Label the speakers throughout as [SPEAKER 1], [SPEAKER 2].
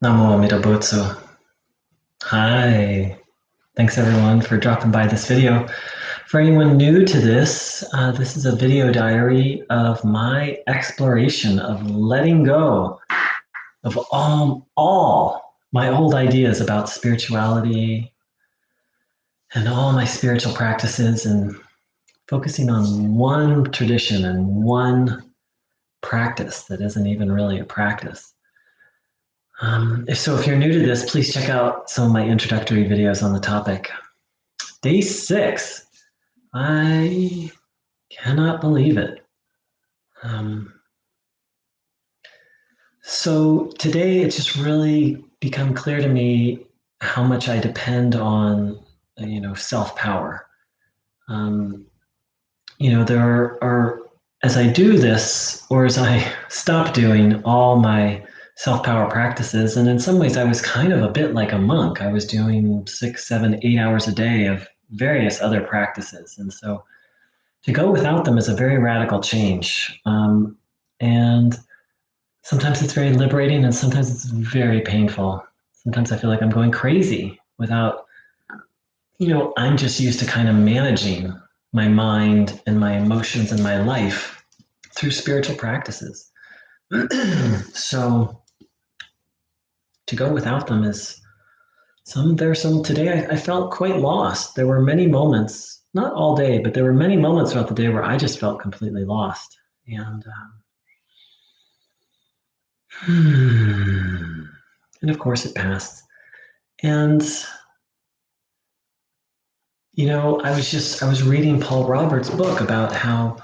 [SPEAKER 1] Namo Amida Butsu. Hi. Thanks everyone for dropping by this video. For anyone new to this, this is a video diary of my exploration of letting go of all my old ideas about spirituality and all my spiritual practices and focusing on one tradition and one practice that isn't even really a practice. If you're new to this, please check out some of my introductory videos on the topic. Day 6. I cannot believe it. So today it's just really become clear to me how much I depend on, self-power. There are, as I do this, or as I stop doing all my self-power practices, and in some ways I was kind of a bit like a monk. I was doing 6, 7, 8 hours a day of various other practices. And so to go without them is a very radical change. And sometimes it's very liberating and sometimes it's very painful. Sometimes I feel like I'm going crazy without, I'm just used to kind of managing my mind and my emotions and my life through spiritual practices. So to go without them is today I felt quite lost. There were many moments, not all day, but there were many moments throughout the day where I just felt completely lost. And of course it passed. And I was reading Paul Roberts' book about how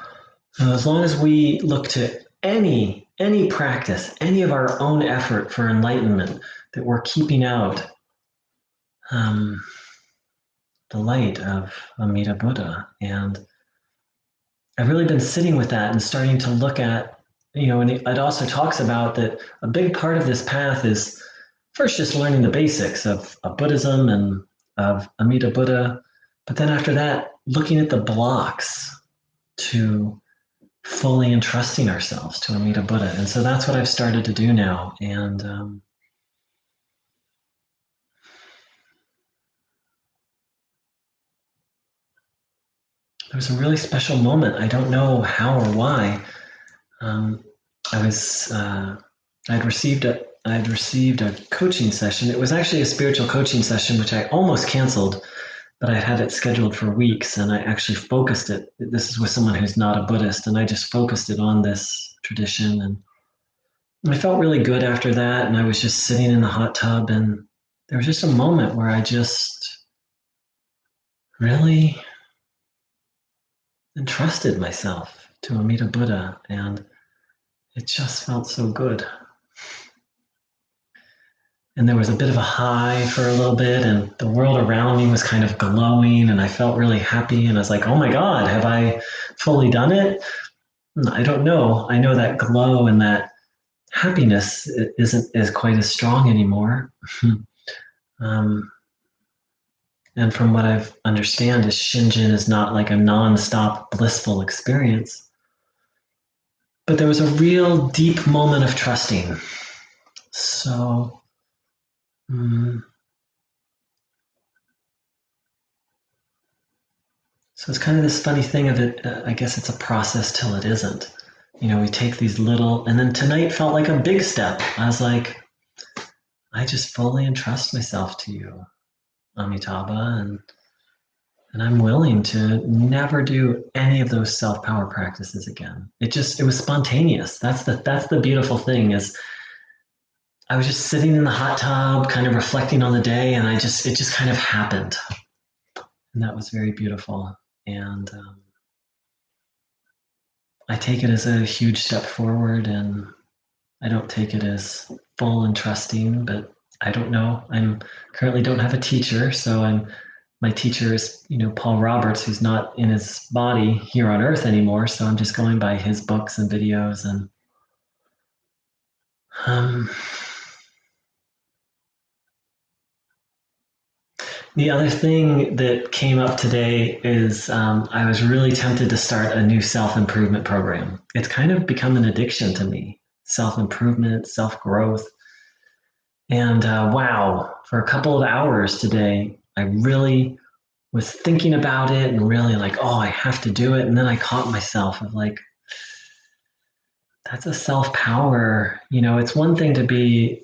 [SPEAKER 1] as long as we look to any practice, any of our own effort for enlightenment, that we're keeping out the light of Amida Buddha. And I've really been sitting with that and starting to look at, and it also talks about that a big part of this path is first just learning the basics of Buddhism and of Amida Buddha, but then after that, looking at the blocks to fully entrusting ourselves to Amida Buddha. And so that's what I've started to do now. And there was a really special moment. I don't know how or why. I'd received a coaching session. It was actually a spiritual coaching session, which I almost canceled, but I had it scheduled for weeks, and I actually focused it. This is with someone who's not a Buddhist, and I just focused it on this tradition, and I felt really good after that. And I was just sitting in the hot tub, and there was just a moment where I just really entrusted myself to Amida Buddha, and it just felt so good. And there was a bit of a high for a little bit, and the world around me was kind of glowing, and I felt really happy. And I was like, oh my God, have I fully done it? I don't know. I know that glow and that happiness isn't quite as strong anymore. And from what I've understand is Shinjin is not like a non-stop blissful experience. But there was a real deep moment of trusting. So it's kind of this funny thing of it. I guess it's a process till it isn't. We take these little, and then tonight felt like a big step. I was like, I just fully entrust myself to you, Amitabha, and I'm willing to never do any of those self-power practices again. It was spontaneous. That's the beautiful thing is I was just sitting in the hot tub, kind of reflecting on the day, and it just kind of happened. And that was very beautiful. And I take it as a huge step forward, and I don't take it as full and trusting, but I don't know. I'm currently don't have a teacher, so my teacher is, Paul Roberts, who's not in his body here on earth anymore. So I'm just going by his books and videos. And the other thing that came up today is I was really tempted to start a new self-improvement program. It's kind of become an addiction to me, self-improvement, self-growth. And wow, for a couple of hours today, I really was thinking about it and really like, oh, I have to do it. And then I caught myself of like, that's a self power. It's one thing to be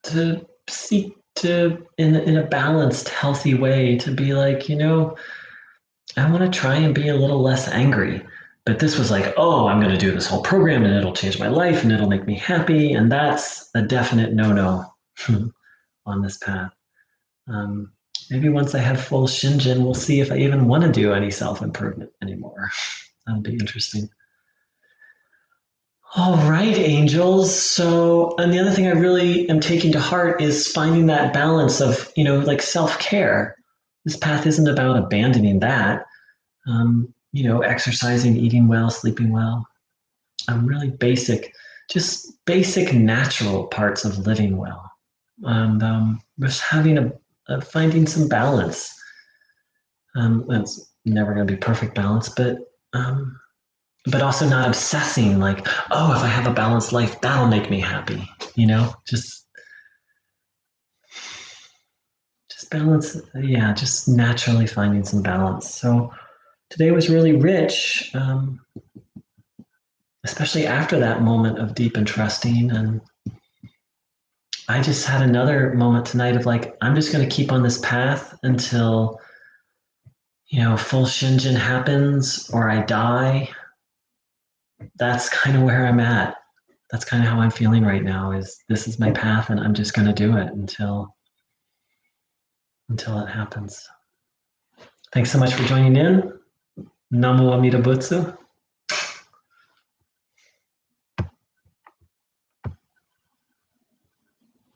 [SPEAKER 1] to seek to in a balanced, healthy way to be like, I want to try and be a little less angry. But this was like, oh, I'm going to do this whole program and it'll change my life and it'll make me happy. And that's a definite no no on this path. Um, Maybe once I have full Shinjin, we'll see if I even want to do any self improvement anymore. That'll be interesting. All right, angels. So, and the other thing I really am taking to heart is finding that balance of, like self care. This path isn't about abandoning that. Exercising, eating well, sleeping well. Really basic, just basic natural parts of living well. And just finding some balance. It's never going to be perfect balance, but also not obsessing like, oh, if I have a balanced life, that'll make me happy. Just balance. Yeah, just naturally finding some balance. So today was really rich, especially after that moment of deep and trusting. And I just had another moment tonight of like, I'm just going to keep on this path until, full Shinjin happens or I die. That's kind of where I'm at. That's kind of how I'm feeling right now is this is my path and I'm just going to do it until it happens. Thanks so much for joining in. Namo Amida Butsu.